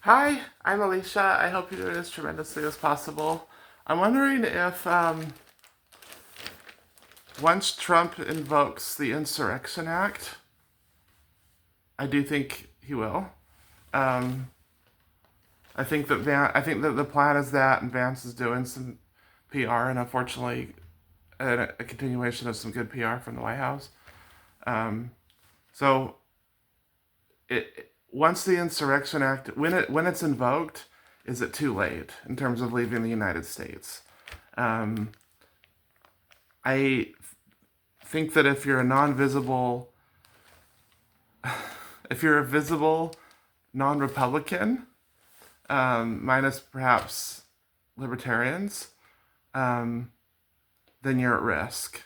Hi, I'm Alicia. I hope you're doing as tremendously as possible. I'm wondering if once Trump invokes the Insurrection Act, I do think he will. Um, I think that the plan is that, and Vance is doing some PR, and unfortunately, a continuation of some good PR from the White House. Um, so once the Insurrection Act, when it's invoked, is it too late in terms of leaving the United States? Um, I think that if you're a visible non-Republican, minus perhaps libertarians, um, then you're at risk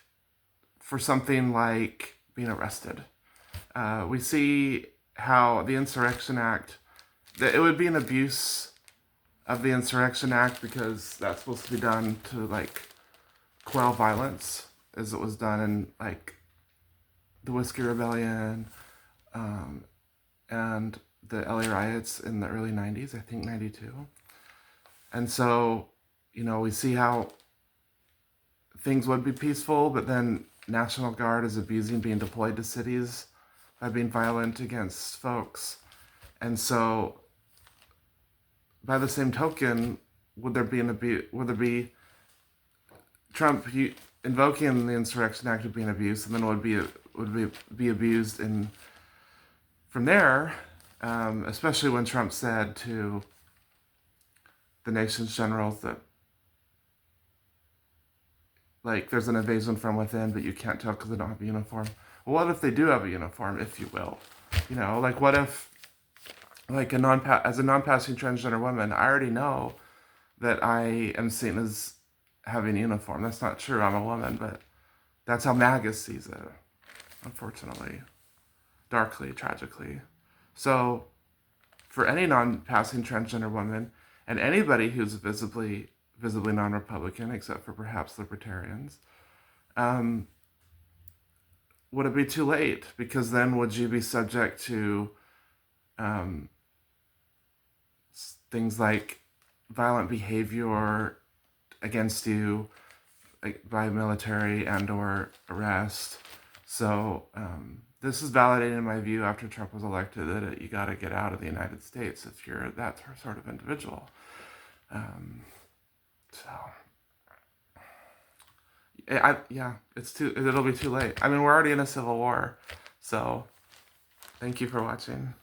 for something like being arrested. We see how the Insurrection Act, that it would be an abuse of the Insurrection Act because that's supposed to be done to like quell violence, as it was done in like the Whiskey Rebellion, um, and the LA riots in the early 90s, I think 92. And so, we see how things would be peaceful, but then National Guard is abusing being deployed to cities by being violent against folks. And so, by the same token, would there be Trump invoking the Insurrection Act would be an abuse, and then would be abused in from there, especially when Trump said to the nation's generals that like there's an invasion from within, but you can't tell because they don't have a uniform. Well, what if they do have a uniform, if you will? Like what if, like as a non-passing transgender woman, I already know that I am seen as having a uniform. That's not true. I'm a woman, but that's how MAGA sees it, unfortunately, darkly, tragically. So, for any non-passing transgender woman and anybody who's visibly non-Republican, except for perhaps libertarians, um, would it be too late? Because then would you be subject to um, things like violent behavior against you, like, by military and or arrest? So this is validating my view after Trump was elected that you got to get out of the United States if you're that sort of individual. Um, so yeah, it'll be too late. I mean, we're already in a civil war. So thank you for watching.